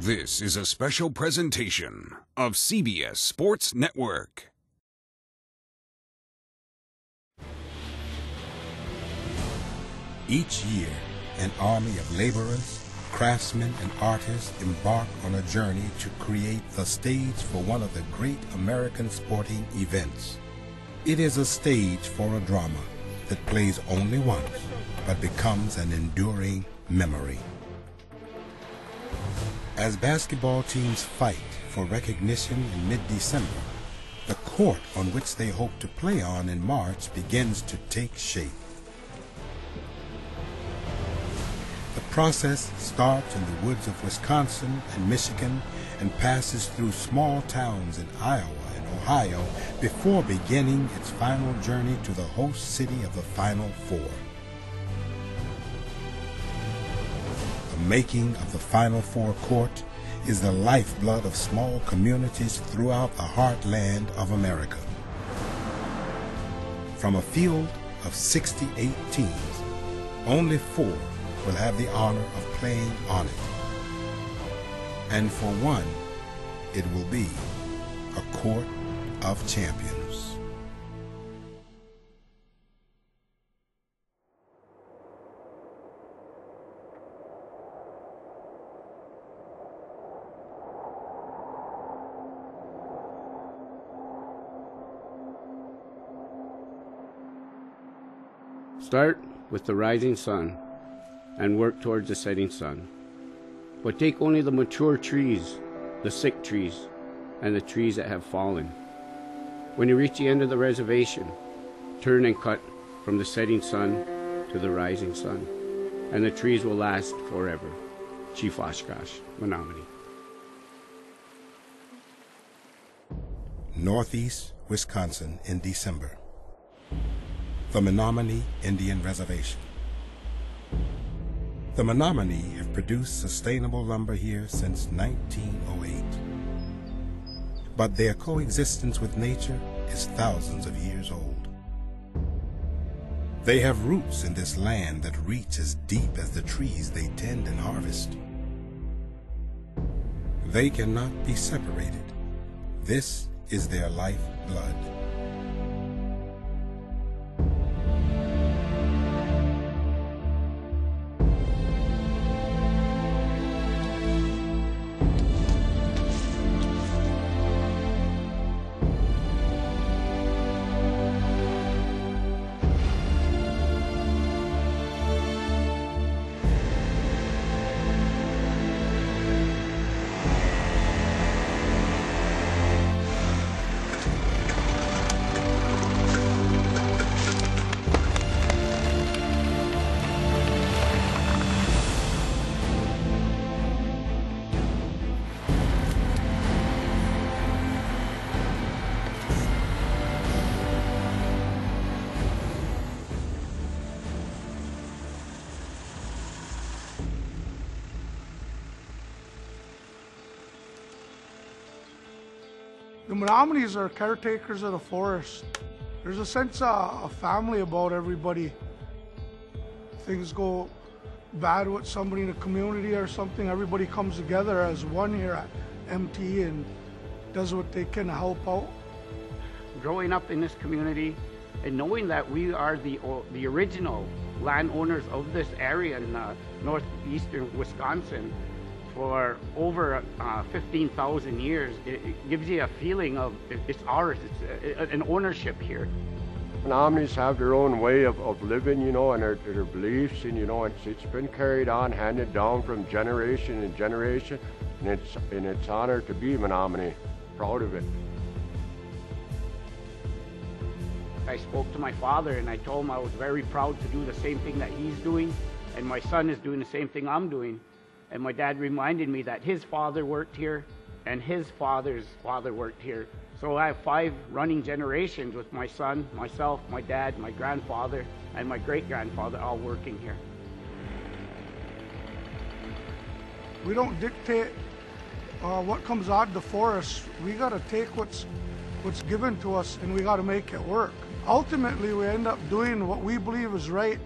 This is a special presentation of CBS Sports Network. Each year, an army of laborers, craftsmen, and artists embark on a journey to create the stage for one of the great American sporting events. It is a stage for a drama that plays only once, but becomes an enduring memory. As basketball teams fight for recognition in mid-December, the court on which they hope to play on in March begins to take shape. The process starts in the woods of Wisconsin and Michigan and passes through small towns in Iowa and Ohio before beginning its final journey to the host city of the Final Four. The making of the Final Four court is the lifeblood of small communities throughout the heartland of America. From a field of 68 teams, only 4 will have the honor of playing on it. And for one, it will be a Court of Champions. Start with the rising sun and work towards the setting sun. But take only the mature trees, the sick trees, and the trees that have fallen. When you reach the end of the reservation, turn and cut from the setting sun to the rising sun, and the trees will last forever. Chief Oshkosh, Menominee. Northeast Wisconsin in December. The Menominee Indian Reservation. The Menominee have produced sustainable lumber here since 1908. But their coexistence with nature is thousands of years old. They have roots in this land that reach as deep as the trees they tend and harvest. They cannot be separated. This is their lifeblood. The Menominees are caretakers of the forest. There's a sense of family about everybody. Things go bad with somebody in the community or something, everybody comes together as one here at MT and does what they can to help out. Growing up in this community and knowing that we are the original landowners of this area in northeastern Wisconsin for over 15,000 years, it gives you a feeling of it's ours, it's an ownership here. Menominees have their own way of living, you know, and their beliefs, and you know, it's been carried on, handed down from generation to generation, and it's honor to be Menominee, proud of it. I spoke to my father and I told him I was very proud to do the same thing that he's doing, and my son is doing the same thing I'm doing. And my dad reminded me that his father worked here and his father's father worked here. So I have 5 running generations with my son, myself, my dad, my grandfather, and my great-grandfather all working here. We don't dictate what comes out of the forest. We got to take what's given to us and we got to make it work. Ultimately, we end up doing what we believe is right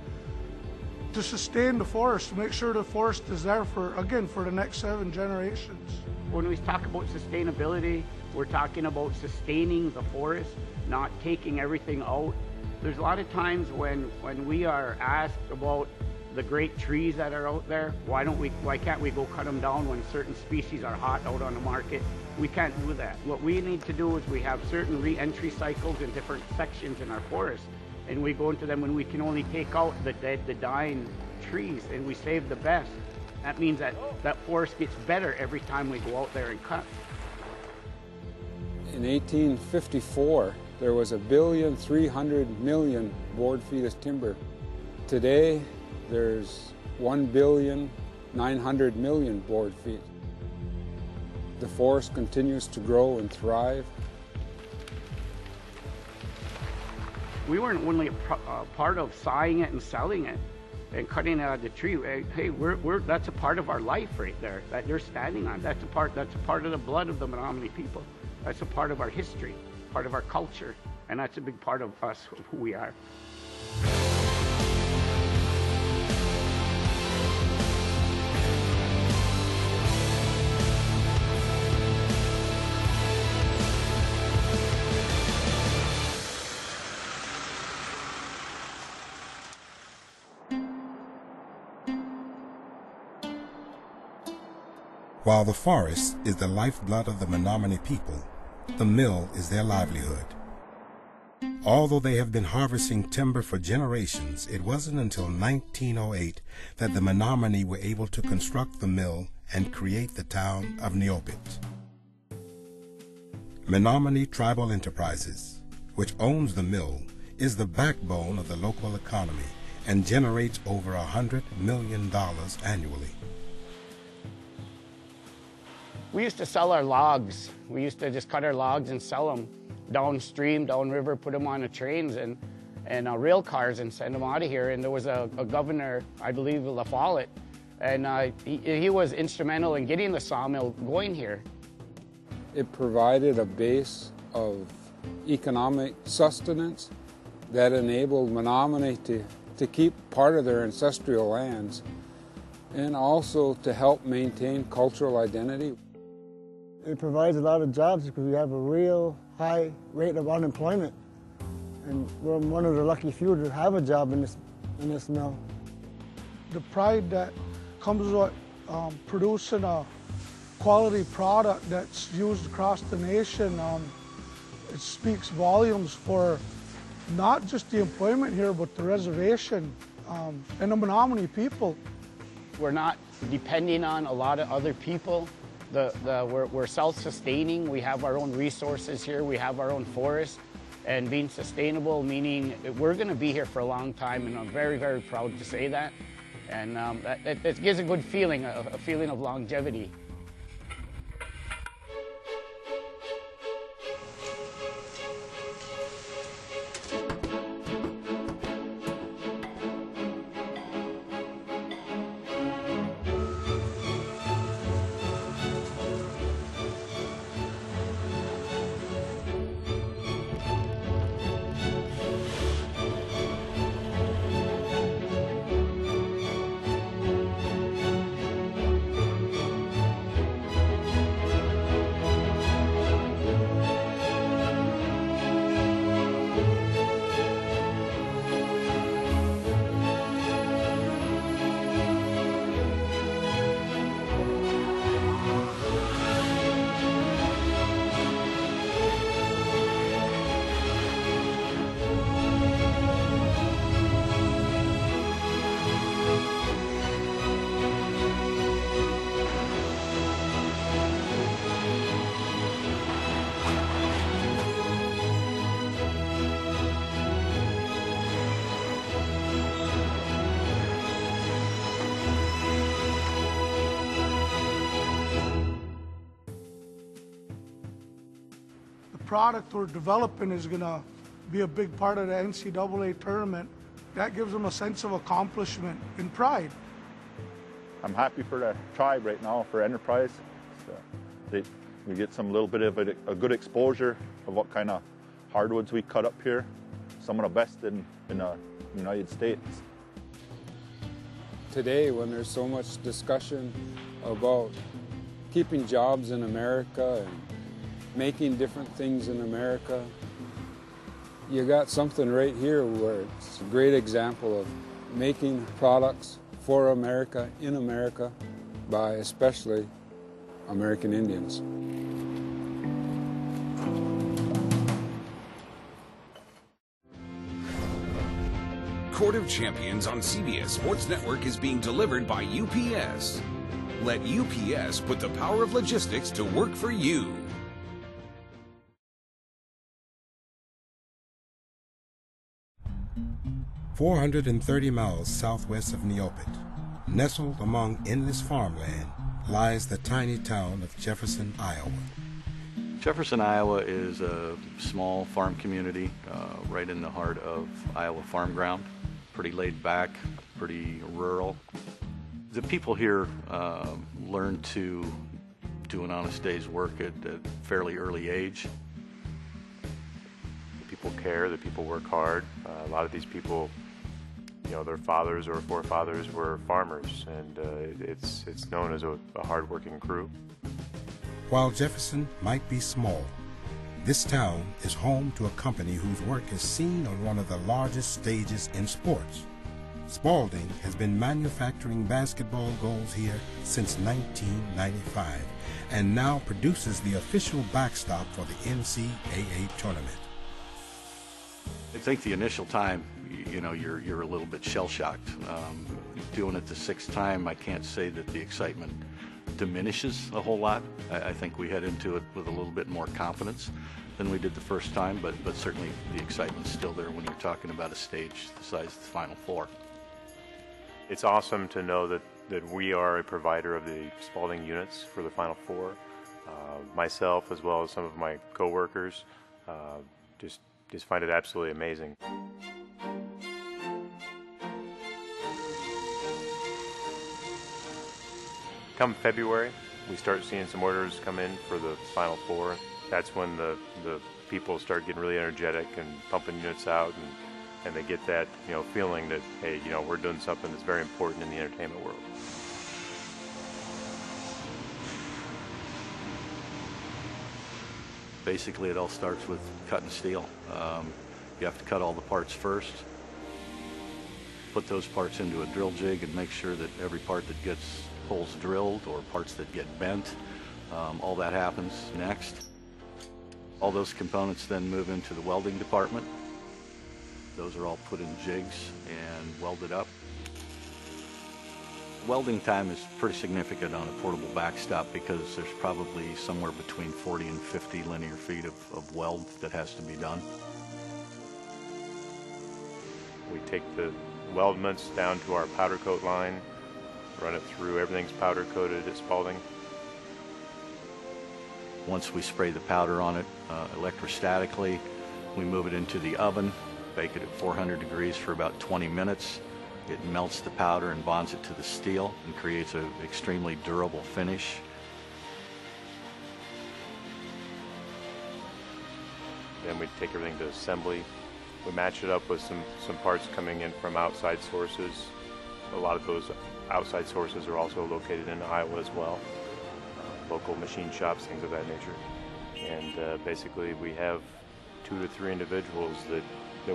to sustain the forest, to make sure the forest is there for, again, for the next 7 generations. When we talk about sustainability, we're talking about sustaining the forest, not taking everything out. There's a lot of times when we are asked about the great trees that are out there, why can't we go cut them down when certain species are hot out on the market? We can't do that. What we need to do is we have certain re-entry cycles in different sections in our forest, and we go into them when we can only take out the dead, the dying trees, and we save the best. That means that that forest gets better every time we go out there and cut. In 1854, there was 1,300,000,000 board feet of timber. Today, there's 1,900,000,000 board feet. The forest continues to grow and thrive. We weren't only a part of sawing it and selling it and cutting it out of the tree. Hey, that's a part of our life right there that you're standing on. That's a part of the blood of the Menominee people. That's a part of our history, part of our culture, and that's a big part of us, of who we are. While the forest is the lifeblood of the Menominee people, the mill is their livelihood. Although they have been harvesting timber for generations, it wasn't until 1908 that the Menominee were able to construct the mill and create the town of Neobit. Menominee Tribal Enterprises, which owns the mill, is the backbone of the local economy and generates over $100 million annually. We used to sell our logs. We used to just cut our logs and sell them downstream, downriver, put them on the trains and rail cars and send them out of here. And there was a governor, I believe, La Follette, and he was instrumental in getting the sawmill going here. It provided a base of economic sustenance that enabled Menominee to keep part of their ancestral lands and also to help maintain cultural identity. It provides a lot of jobs because we have a real high rate of unemployment, and we're one of the lucky few to have a job in this mill. The pride that comes with producing a quality product that's used across the nation, it speaks volumes for not just the employment here, but the reservation and the Menominee people. We're not depending on a lot of other people. We're self-sustaining. We have our own resources here. We have our own forest. And being sustainable, meaning we're going to be here for a long time, and I'm very, very proud to say that. And it gives a good feeling, a feeling of longevity. Product we're developing is going to be a big part of the NCAA tournament. That gives them a sense of accomplishment and pride. I'm happy for the tribe right now, for Enterprise. We get some little bit of a good exposure of what kind of hardwoods we cut up here, some of the best in the United States. today when there's so much discussion about keeping jobs in America and making different things in America. You got something right here where it's a great example of making products for America, in America, by especially American Indians. Court of Champions on CBS Sports Network is being delivered by UPS. Let UPS put the power of logistics to work for you. "430 miles southwest of Neopet, nestled among endless farmland, lies the tiny town of Jefferson, Iowa. Jefferson, Iowa is a small farm community right in the heart of Iowa farm ground. Pretty laid back, pretty rural. The people here learn to do an honest day's work at a fairly early age. People care, the people work hard. A lot of these people, you know, their fathers or forefathers were farmers, and it's known as a hard-working crew. While Jefferson might be small, this town is home to a company whose work is seen on one of the largest stages in sports. Spalding has been manufacturing basketball goals here since 1995 and now produces the official backstop for the NCAA tournament. I think the initial time, you know, you're a little bit shell-shocked. Doing it the sixth time, I can't say that the excitement diminishes a whole lot. I think we head into it with a little bit more confidence than we did the first time, but certainly the excitement's still there when you're talking about a stage the size of the Final Four. It's awesome to know that we are a provider of the Spalding units for the Final Four. Myself, as well as some of my co-workers, just find it absolutely amazing. Come February, we start seeing some orders come in for the Final Four. That's when the people start getting really energetic and pumping units out, and they get that, you know, feeling that, hey, you know, we're doing something that's very important in the entertainment world. Basically, it all starts with cutting steel. You have to cut all the parts first, put those parts into a drill jig and make sure that every part that gets holes drilled or parts that get bent, all that happens next. All those components then move into the welding department. Those are all put in jigs and welded up. Welding time is pretty significant on a portable backstop because there's probably somewhere between 40 and 50 linear feet of weld that has to be done. We take the weldments down to our powder coat line, run it through, everything's powder coated at Spalding. Once we spray the powder on it electrostatically, we move it into the oven, bake it at 400 degrees for about 20 minutes. It melts the powder and bonds it to the steel and creates an extremely durable finish. Then we take everything to assembly. We match it up with some parts coming in from outside sources. A lot of those outside sources are also located in Iowa as well. Local machine shops, things of that nature. And basically we have 2 to 3 individuals that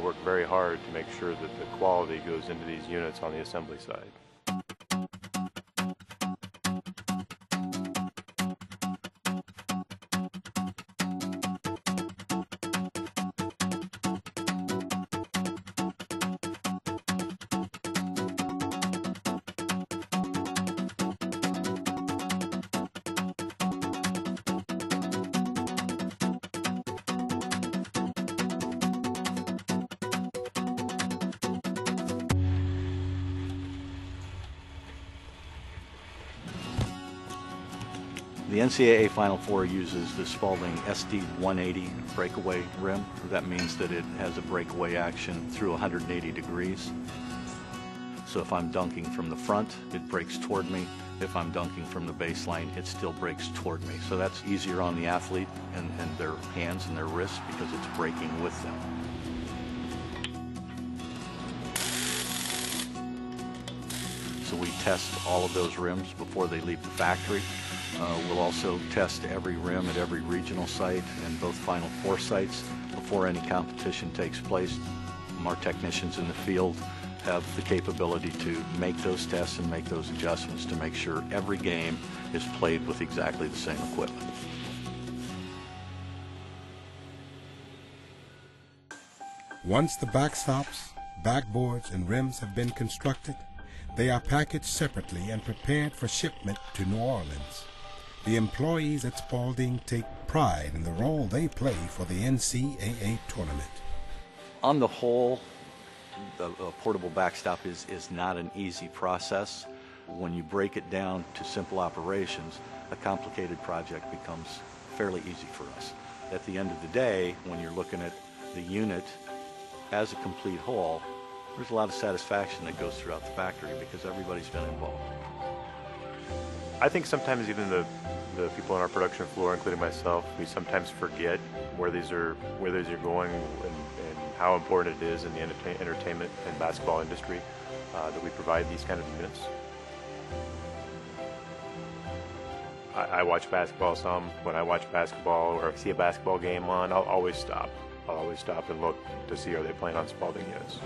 work very hard to make sure that the quality goes into these units on the assembly side. The NCAA Final Four uses the Spalding SD-180 breakaway rim. That means that it has a breakaway action through 180 degrees. So if I'm dunking from the front, it breaks toward me. If I'm dunking from the baseline, it still breaks toward me. So that's easier on the athlete and their hands and their wrists because it's breaking with them. So We test all of those rims before they leave the factory. We'll also test every rim at every regional site and both Final Four sites before any competition takes place. Our technicians in the field have the capability to make those tests and make those adjustments to make sure every game is played with exactly the same equipment. Once the backstops, backboards, and rims have been constructed, they are packaged separately and prepared for shipment to New Orleans. The employees at Spalding take pride in the role they play for the NCAA tournament. On the whole, the portable backstop is not an easy process. When you break it down to simple operations, a complicated project becomes fairly easy for us. At the end of the day, when you're looking at the unit as a complete whole, there's a lot of satisfaction that goes throughout the factory because everybody's been involved. I think sometimes even the people on our production floor, including myself, we sometimes forget where these are going and how important it is in the entertainment and basketball industry that we provide these kind of units. I watch basketball some. When I watch basketball or see a basketball game on, I'll always stop. I'll always stop and look to see are they playing on Spalding units.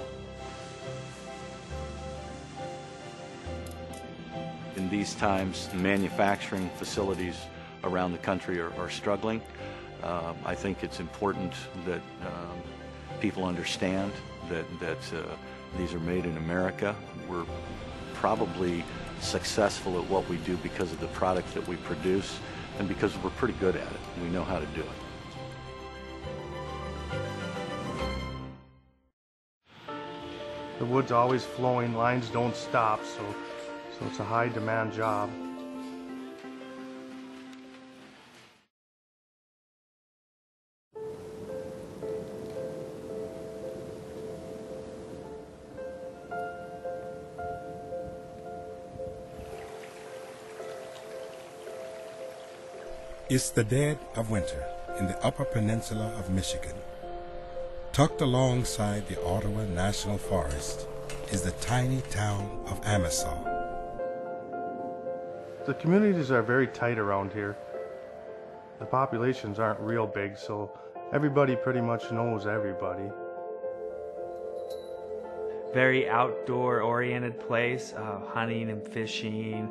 In these times, manufacturing facilities around the country are struggling. I think it's important that people understand that these are made in America. We're probably successful at what we do because of the product that we produce and because we're pretty good at it. We know how to do it. The wood's always flowing, lines don't stop, so it's a high demand job. It's the dead of winter in the Upper Peninsula of Michigan. Tucked alongside the Ottawa National Forest is the tiny town of Amasa. The communities are very tight around here. The populations aren't real big, so everybody pretty much knows everybody. Very outdoor-oriented place, hunting and fishing,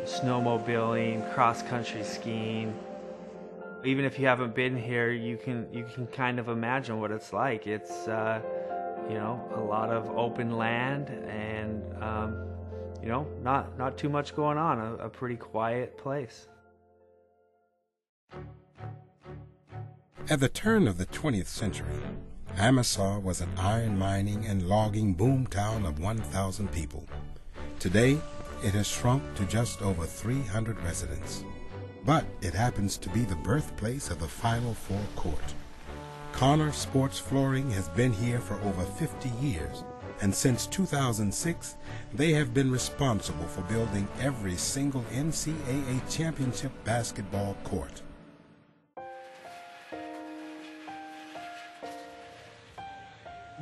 snowmobiling, cross-country skiing. Even if you haven't been here, you can kind of imagine what it's like. It's you know, a lot of open land and you know, not too much going on. A pretty quiet place. At the turn of the 20th century, Amasa was an iron mining and logging boomtown of 1,000 people. Today, it has shrunk to just over 300 residents. But it happens to be the birthplace of the Final Four court. Connor Sports Flooring has been here for over 50 years, and since 2006, they have been responsible for building every single NCAA championship basketball court.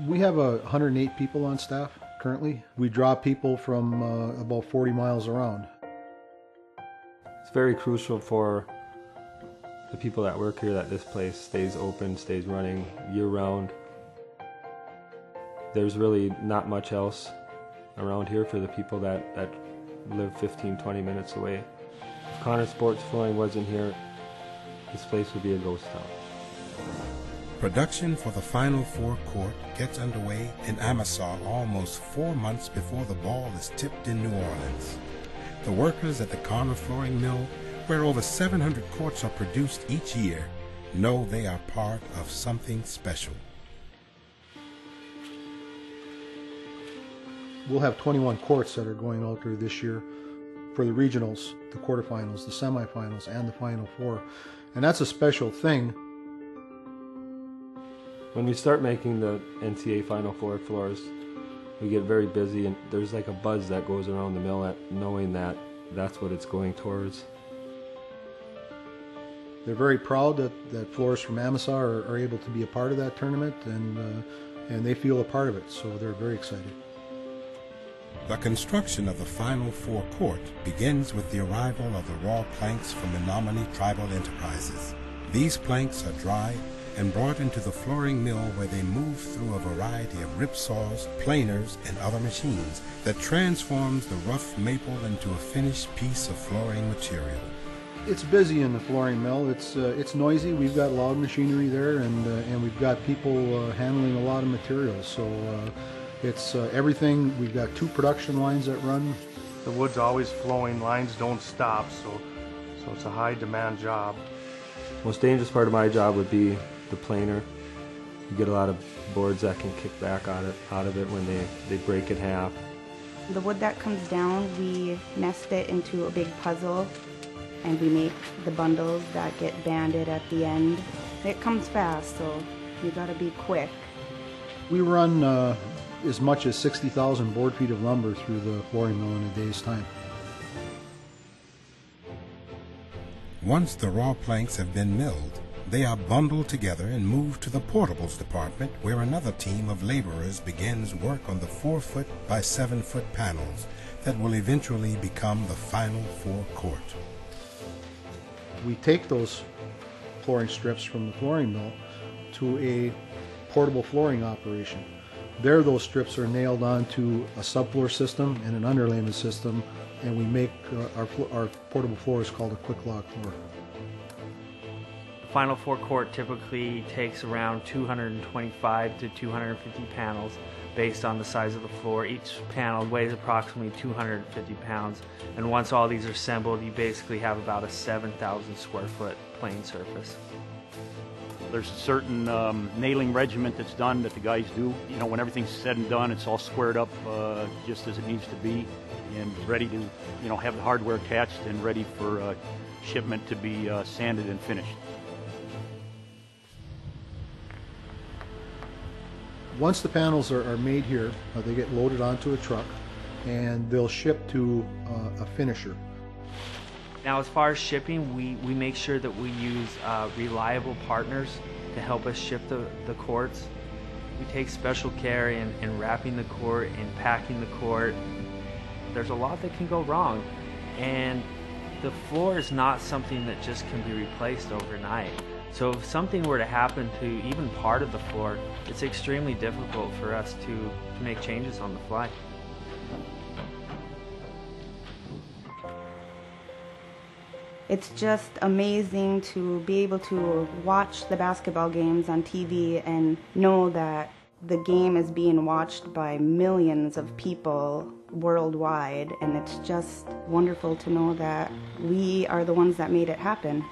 We have 108 people on staff currently. We draw people from about 40 miles around. It's very crucial for the people that work here that this place stays open, stays running year-round. There's really not much else around here for the people that live 15-20 minutes away. If Connor Sports Flooring wasn't here, this place would be a ghost town. Production for the Final Four court gets underway in Amasa almost 4 months before the ball is tipped in New Orleans. The workers at the Connor Flooring Mill, where over 700 courts are produced each year, know they are part of something special. We'll have 21 courts that are going out there this year for the regionals, the quarterfinals, the semifinals, and the Final Four. And that's a special thing. When we start making the NCAA Final Four floors, we get very busy, and there's like a buzz that goes around the mill at knowing that that's what it's going towards. They're very proud that floors from Amasa are able to be a part of that tournament, and they feel a part of it, so they're very excited. The construction of the Final Four court begins with the arrival of the raw planks from Menominee Tribal Enterprises. These planks are dried and brought into the flooring mill where they move through a variety of ripsaws, planers, and other machines that transforms the rough maple into a finished piece of flooring material. It's busy in the flooring mill. It's noisy. We've got loud machinery there, and we've got people handling a lot of materials. So it's everything. We've got 2 production lines that run. The wood's always flowing, lines don't stop, so it's a high demand job. Most dangerous part of my job would be the planer. You get a lot of boards that can kick back out of it when they break in half. The wood that comes down, we nest it into a big puzzle, and we make the bundles that get banded at the end. It comes fast, so you gotta be quick. We run as much as 60,000 board feet of lumber through the flooring mill in a day's time. Once the raw planks have been milled, they are bundled together and moved to the portables department, where another team of laborers begins work on the 4-foot by 7-foot panels that will eventually become the Final Four court. We take those flooring strips from the flooring mill to a portable flooring operation. There, those strips are nailed onto a subfloor system and an underlayment system, and we make our portable floors called a quick lock floor. The Final Four court typically takes around 225 to 250 panels based on the size of the floor. Each panel weighs approximately 250 pounds, and once all these are assembled, you basically have about a 7,000 square foot plane surface. There's a certain nailing regiment that's done that the guys do. You know, when everything's said and done, it's all squared up just as it needs to be and ready to, you know, have the hardware attached and ready for shipment to be sanded and finished. Once the panels are made here, they get loaded onto a truck and they'll ship to a finisher. Now, as far as shipping, we make sure that we use reliable partners to help us ship the courts. We take special care in wrapping the court and packing the court. There's a lot that can go wrong, and the floor is not something that just can be replaced overnight. So if something were to happen to even part of the floor, it's extremely difficult for us to make changes on the fly. It's just amazing to be able to watch the basketball games on TV and know that the game is being watched by millions of people worldwide, and it's just wonderful to know that we are the ones that made it happen.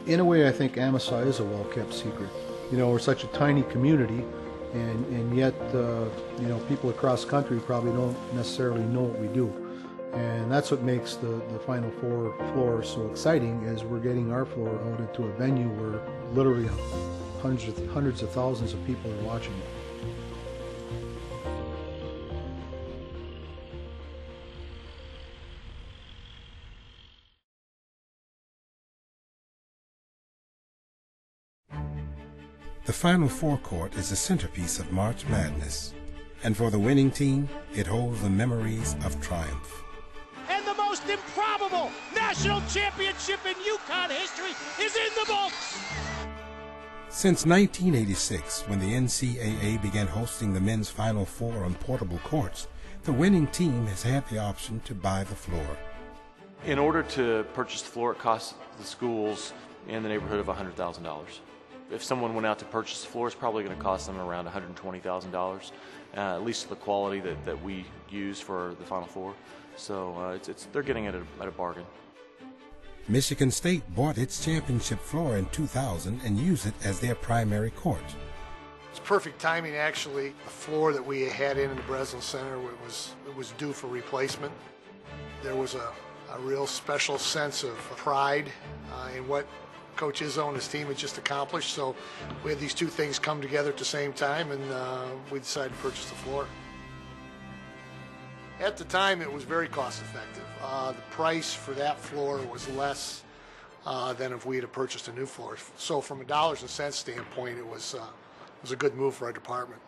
In a way, I think Amosai is a well-kept secret. You know, we're such a tiny community, and yet, you know, people across the country probably don't necessarily know what we do. And that's what makes the Final Four floor so exciting, is we're getting our floor out into a venue where literally hundreds of thousands of people are watching it. The Final Four court is the centerpiece of March Madness, and for the winning team, it holds the memories of triumph. And the most improbable national championship in UConn history is in the books! Since 1986, when the NCAA began hosting the men's Final Four on portable courts, the winning team has had the option to buy the floor. In order to purchase the floor, it costs the schools in the neighborhood of $100,000. If someone went out to purchase the floor, it's probably going to cost them around $120,000, at least the quality that we use for the Final Four. So they're getting it at a bargain. Michigan State bought its championship floor in 2000 and used it as their primary court. It's perfect timing, actually. The floor that we had in the Breslin Center, it was due for replacement. There was a real special sense of pride in what Coach Izzo and his team had just accomplished. So we had these two things come together at the same time, and we decided to purchase the floor. At the time, it was very cost effective. The price for that floor was less than if we had purchased a new floor. So from a dollars and cents standpoint, it was a good move for our department.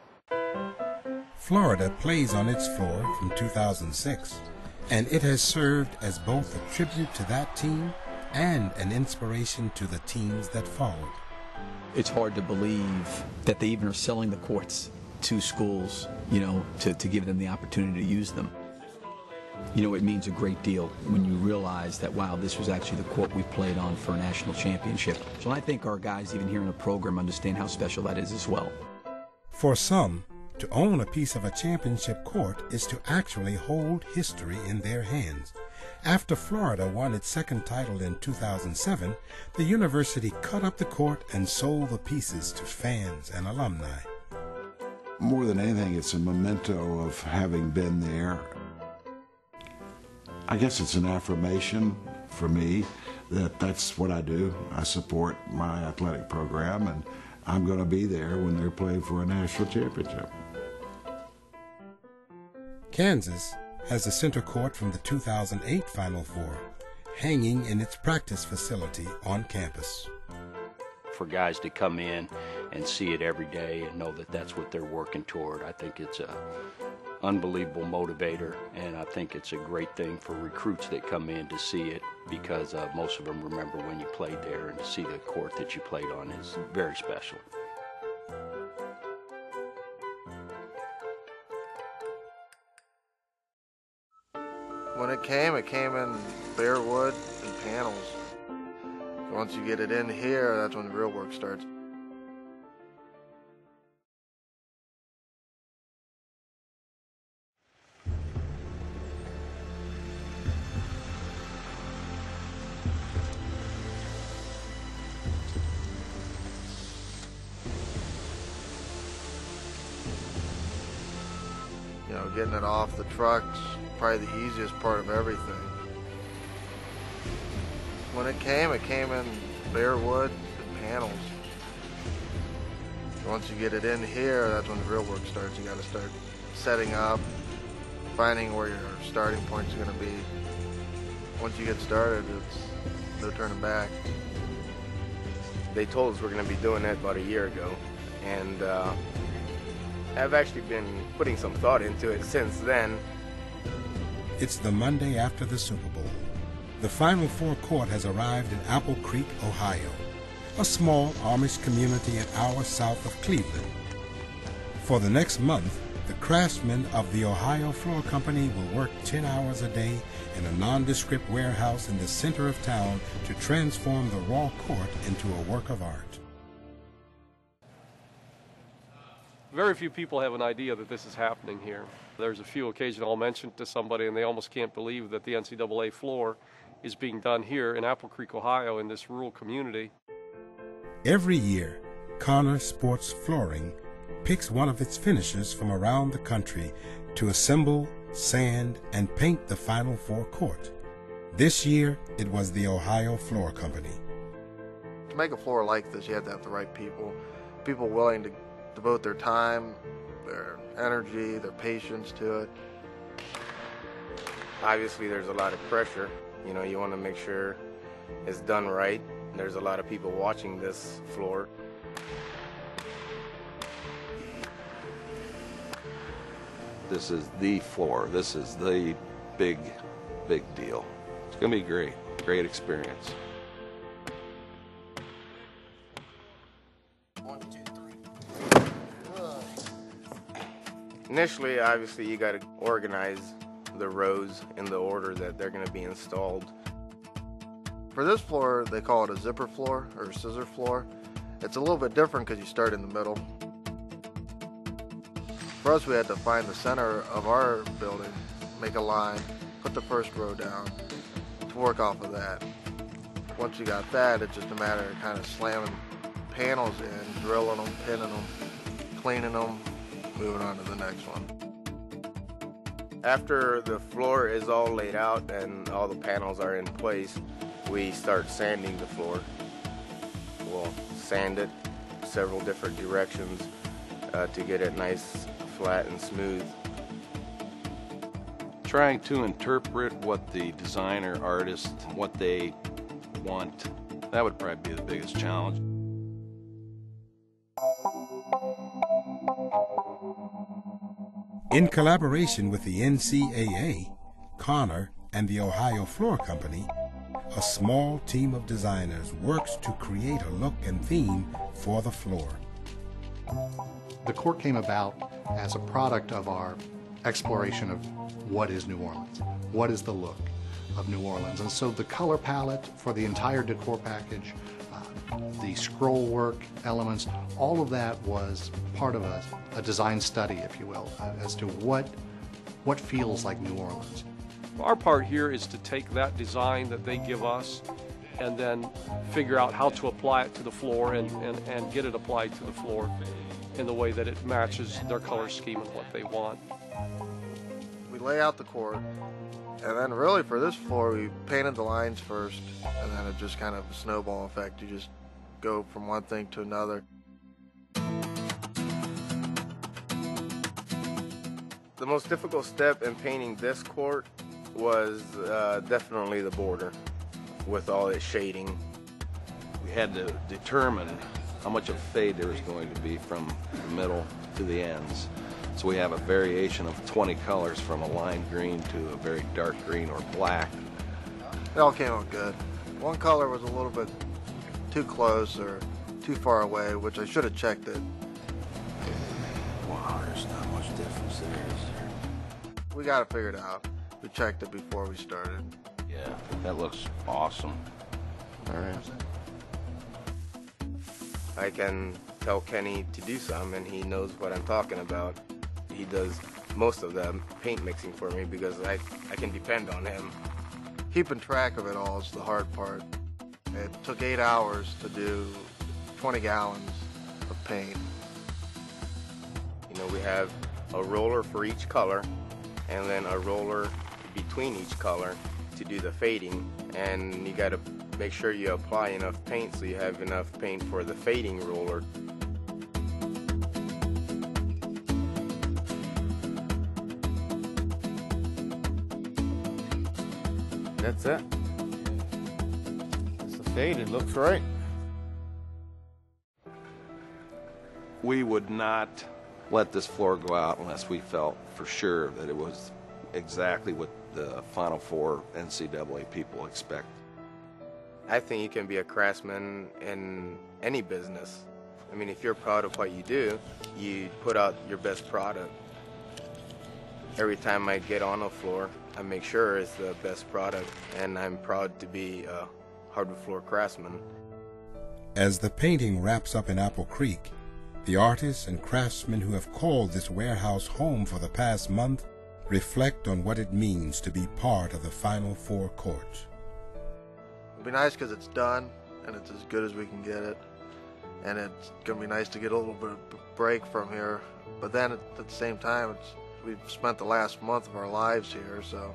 Florida plays on its floor from 2006, and it has served as both a tribute to that team and an inspiration to the teams that followed. It's hard to believe that they even are selling the courts to schools, to give them the opportunity to use them. It means a great deal when you realize that, wow, this was actually the court we played on for a national championship. So I think our guys, even here in the program, understand how special that is as well. For some, to own a piece of a championship court is to actually hold history in their hands. After Florida won its second title in 2007, the university cut up the court and sold the pieces to fans and alumni. More than anything, it's a memento of having been there. I guess it's an affirmation for me that that's what I do. I support my athletic program, and I'm going to be there when they're playing for a national championship. Kansas has the center court from the 2008 Final Four hanging in its practice facility on campus. For guys to come in and see it every day and know that that's what they're working toward, I think it's a unbelievable motivator, and I think it's a great thing for recruits that come in to see it, because most of them remember when you played there, and to see the court that you played on is very special. When it came in bare wood and panels. Once you get it in here, that's when the real work starts. Getting it off the truck's probably the easiest part of everything. When it came in bare wood and panels. Once you get it in here, that's when the real work starts. You got to start setting up, finding where your starting point's going to be. Once you get started, it's no turning back. They told us we're going to be doing that about a year ago, and I've actually been putting some thought into it since then. It's the Monday after the Super Bowl. The Final Four court has arrived in Apple Creek, Ohio, a small Amish community an hour south of Cleveland. For the next month, the craftsmen of the Ohio Floor Company will work 10 hours a day in a nondescript warehouse in the center of town to transform the raw court into a work of art. Very few people have an idea that this is happening here. There's a few occasions I'll mention it to somebody and they almost can't believe that the NCAA floor is being done here in Apple Creek, Ohio, in this rural community. Every year, Connor Sports Flooring picks one of its finishers from around the country to assemble, sand, and paint the Final Four court. This year, it was the Ohio Floor Company. To make a floor like this, you have to have the right people willing to devote their time, their energy, their patience to it. Obviously, there's a lot of pressure. You want to make sure it's done right. There's a lot of people watching this floor. This is the floor. This is the big deal. It's going to be great. Great experience. Initially, obviously, you got to organize the rows in the order that they're going to be installed. For this floor, they call it a zipper floor or a scissor floor. It's a little bit different because you start in the middle. For us, we had to find the center of our building, make a line, put the first row down to work off of that. Once you got that, it's just a matter of kind of slamming panels in, drilling them, pinning them, cleaning them, moving on to the next one. After the floor is all laid out and all the panels are in place, we start sanding the floor. We'll sand it several different directions to get it nice, flat, and smooth. Trying to interpret what the designer, artist, what they want, that would probably be the biggest challenge. In collaboration with the NCAA, Connor, and the Ohio Floor Company, a small team of designers works to create a look and theme for the floor. The court came about as a product of our exploration of what is New Orleans, what is the look of New Orleans. And so the color palette for the entire decor package, the scroll work elements, all of that was part of a design study, if you will, as to what feels like New Orleans. Our part here is to take that design that they give us and then figure out how to apply it to the floor and get it applied to the floor in the way that it matches their color scheme and what they want. We lay out the court, and then really for this floor we painted the lines first, and then it just kind of a snowball effect. You just go from one thing to another. The most difficult step in painting this court was definitely the border with all its shading. We had to determine how much of fade there was going to be from the middle to the ends. So we have a variation of 20 colors from a lime green to a very dark green or black. It all came out good. One color was a little bit too close or too far away, which I should have checked it. Wow, there's not much difference there, is there? We got it figured out. We checked it before we started. Yeah, that looks awesome. All right. I can tell Kenny to do some, and he knows what I'm talking about. He does most of the paint mixing for me because I can depend on him. Keeping track of it all is the hard part. It took 8 hours to do 20 gallons of paint. You know, we have a roller for each color, and then a roller between each color to do the fading, and you got to make sure you apply enough paint so you have enough paint for the fading roller. That's it. It's the fade, it looks right. We would not let this floor go out unless we felt for sure that it was exactly what the Final Four NCAA people expect. I think you can be a craftsman in any business. I mean, if you're proud of what you do, you put out your best product. Every time I get on a floor, I make sure it's the best product, and I'm proud to be a hardwood floor craftsman. As the painting wraps up in Apple Creek, the artists and craftsmen who have called this warehouse home for the past month reflect on what it means to be part of the Final Four court. It'll be nice because it's done, and it's as good as we can get it. And it's going to be nice to get a little bit of break from here. But then at the same time, we've spent the last month of our lives here, so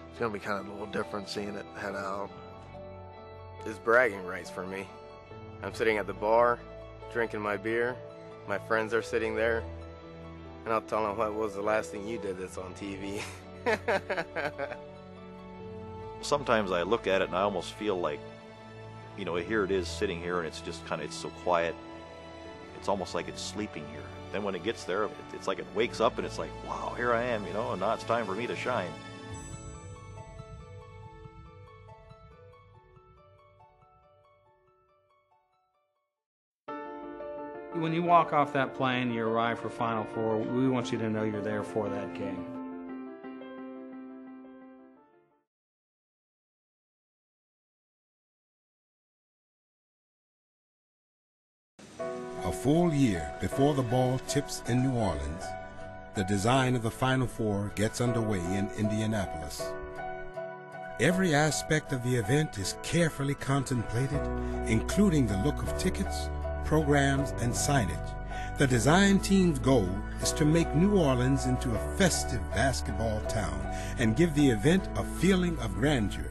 it's going to be kind of a little different seeing it head out. It's bragging rights for me. I'm sitting at the bar, drinking my beer. My friends are sitting there, and I'll tell them, what was the last thing you did that's on TV? Sometimes I look at it and I almost feel like, you know, here it is sitting here and it's just kind of, it's so quiet. It's almost like it's sleeping here. Then when it gets there, it's like it wakes up and it's like, wow, here I am, you know, and now it's time for me to shine. When you walk off that plane, you arrive for Final Four, we want you to know you're there for that game. A full year before the ball tips in New Orleans, the design of the Final Four gets underway in Indianapolis. Every aspect of the event is carefully contemplated, including the look of tickets, programs, and signage. The design team's goal is to make New Orleans into a festive basketball town and give the event a feeling of grandeur.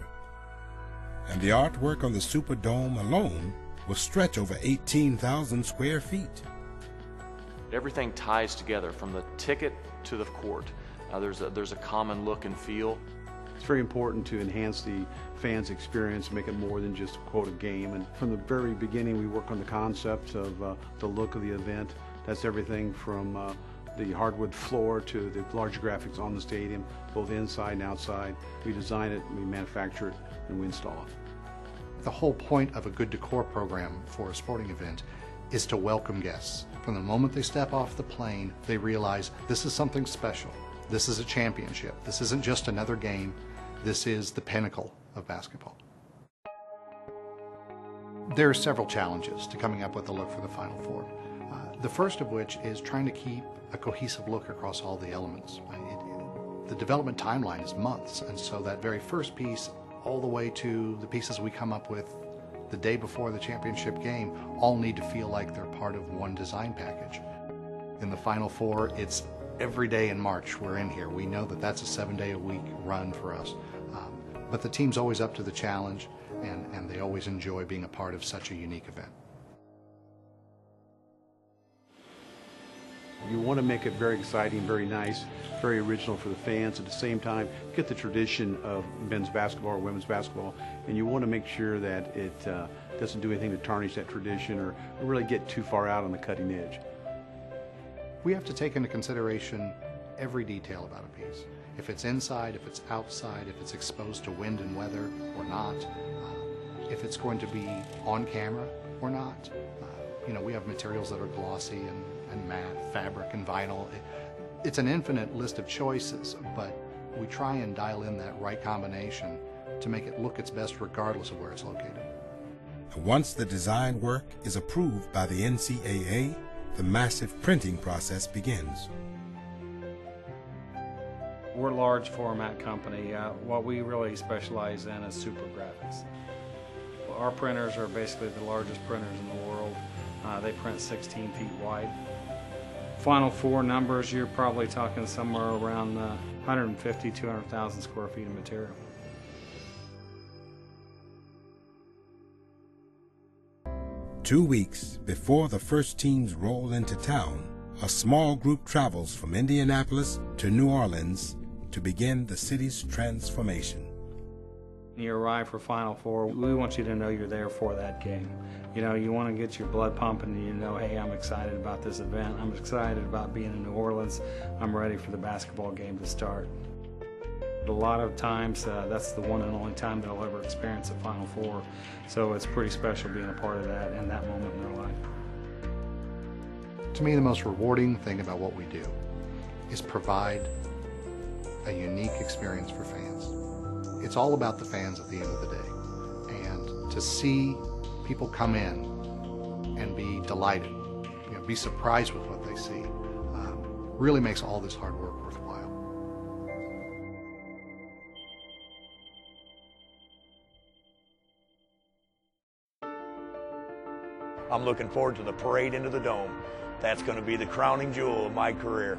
And the artwork on the Superdome alone will stretch over 18,000 square feet. Everything ties together from the ticket to the court. There's a common look and feel. It's very important to enhance the fans' experience, make it more than just, quote, a game. And from the very beginning, we work on the concept of the look of the event. That's everything from the hardwood floor to the large graphics on the stadium, both inside and outside. We design it, we manufacture it, and we install it. The whole point of a good decor program for a sporting event is to welcome guests. From the moment they step off the plane, they realize this is something special. This is a championship. This isn't just another game. This is the pinnacle of basketball. There are several challenges to coming up with a look for the Final Four. The first of which is trying to keep a cohesive look across all the elements. The development timeline is months, and so that very first piece all the way to the pieces we come up with the day before the championship game all need to feel like they're part of one design package. In the Final Four, it's every day in March we're in here. We know that that's a 7-day-a-week run for us. But the team's always up to the challenge, and they always enjoy being a part of such a unique event. You want to make it very exciting, very nice, very original for the fans. At the same time, get the tradition of men's basketball or women's basketball, and you want to make sure that it doesn't do anything to tarnish that tradition or really get too far out on the cutting edge. We have to take into consideration every detail about a piece. If it's inside, if it's outside, if it's exposed to wind and weather or not, if it's going to be on camera or not. You know, we have materials that are glossy and matte, fabric and vinyl. It's an infinite list of choices, but we try and dial in that right combination to make it look its best regardless of where it's located. Once the design work is approved by the NCAA, the massive printing process begins. We're a large format company. What we really specialize in is super graphics. Our printers are basically the largest printers in the world. They print 16 feet wide. Final Four numbers, you're probably talking somewhere around 150, 200,000 square feet of material. Two weeks before the first teams roll into town, a small group travels from Indianapolis to New Orleans to begin the city's transformation. When you arrive for Final Four, we want you to know you're there for that game. You know, you want to get your blood pumping and you know, hey, I'm excited about this event. I'm excited about being in New Orleans. I'm ready for the basketball game to start. A lot of times, that's the one and only time they'll ever experience a Final Four. So it's pretty special being a part of that and that moment in their life. To me, the most rewarding thing about what we do is provide a unique experience for fans. It's all about the fans at the end of the day. And to see people come in and be delighted, you know, be surprised with what they see, really makes all this hard work worthwhile. I'm looking forward to the parade into the dome. That's going to be the crowning jewel of my career.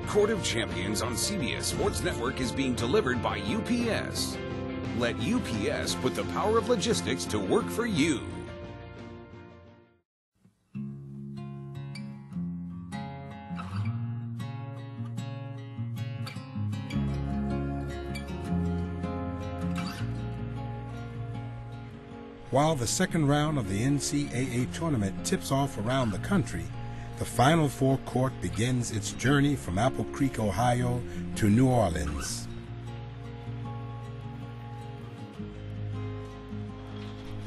Court of Champions on CBS Sports Network is being delivered by UPS. Let UPS put the power of logistics to work for you. While the second round of the NCAA tournament tips off around the country, the Final Four court begins its journey from Apple Creek, Ohio to New Orleans.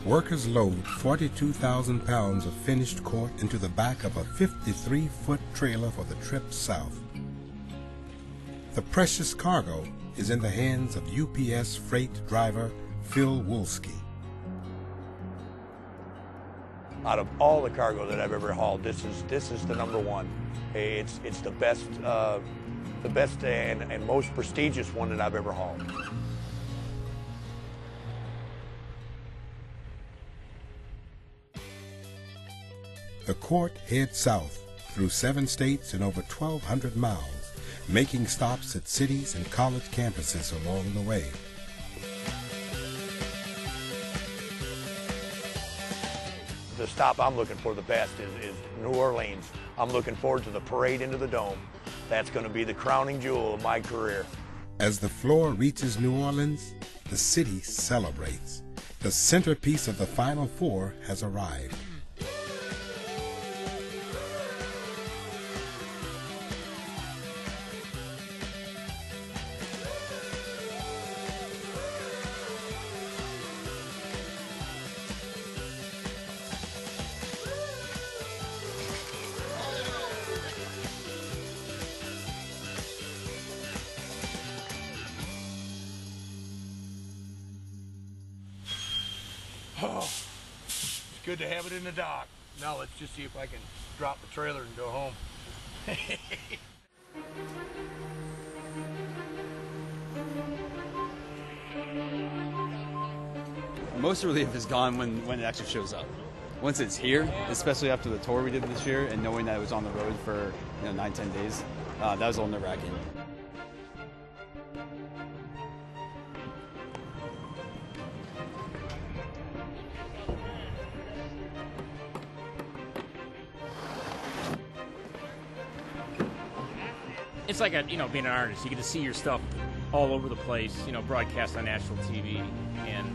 Workers load 42,000 pounds of finished court into the back of a 53-foot trailer for the trip south. The precious cargo is in the hands of UPS freight driver Phil Wolski. Out of all the cargo that I've ever hauled, this is the number one. It's the best and most prestigious one that I've ever hauled. The court heads south through 7 states and over 1,200 miles, making stops at cities and college campuses along the way. The stop I'm looking for the best is New Orleans. I'm looking forward to the parade into the dome. That's going to be the crowning jewel of my career. As the floor reaches New Orleans, the city celebrates. The centerpiece of the Final Four has arrived. Oh, it's good to have it in the dock. Now let's just see if I can drop the trailer and go home. Most relief is gone when it actually shows up. Once it's here, especially after the tour we did this year and knowing that it was on the road for 9-10 days, that was a little nerve-wracking. It's like being an artist. You get to see your stuff all over the place, broadcast on national TV. And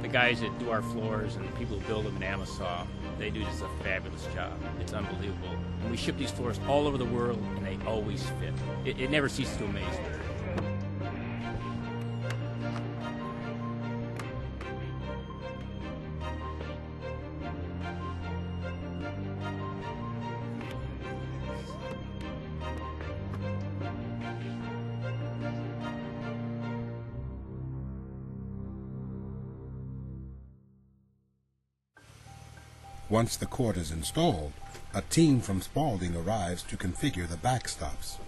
the guys that do our floors and the people who build them in Amasa, they do just a fabulous job. It's unbelievable. And we ship these floors all over the world, and they always fit. It never ceases to amaze me. Once the court is installed, a team from Spalding arrives to configure the backstops.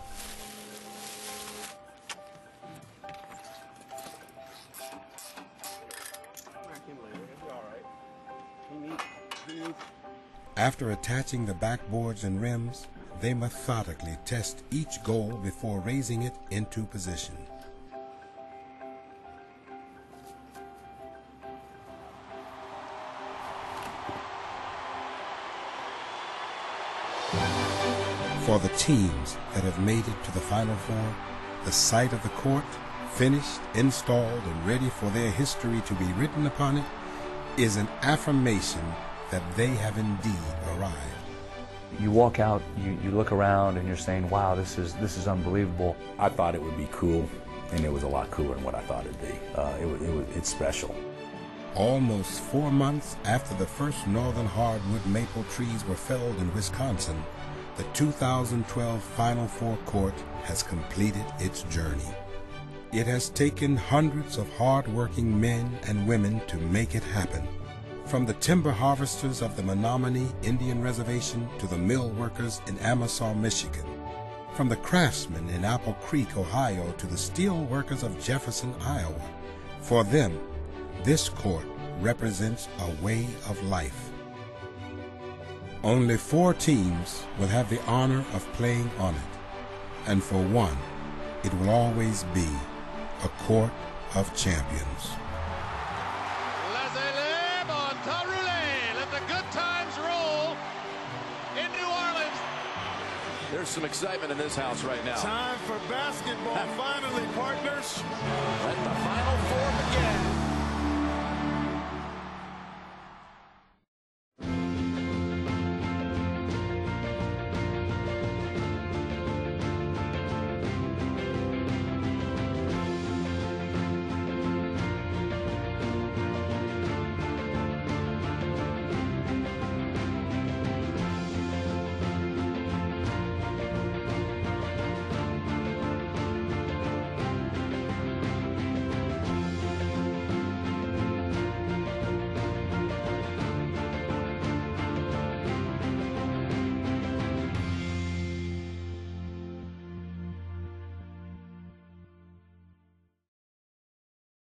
After attaching the backboards and rims, they methodically test each goal before raising it into position. For the teams that have made it to the Final Four, the site of the court, finished, installed, and ready for their history to be written upon it, is an affirmation that they have indeed arrived. You walk out, you look around, and you're saying, wow, this is unbelievable. I thought it would be cool, and it was a lot cooler than what I thought it'd be. It's special. Almost 4 months after the first northern hardwood maple trees were felled in Wisconsin, the 2012 Final Four court has completed its journey. It has taken hundreds of hard-working men and women to make it happen. From the timber harvesters of the Menominee Indian Reservation to the mill workers in Amasa, Michigan. From the craftsmen in Apple Creek, Ohio to the steel workers of Jefferson, Iowa. For them, this court represents a way of life. Only 4 teams will have the honor of playing on it, and for one, it will always be a court of champions. Laissez-les, bon temps roulé. Let the good times roll in New Orleans. There's some excitement in this house right now. Time for basketball, finally, partners. Let the Final Four begin.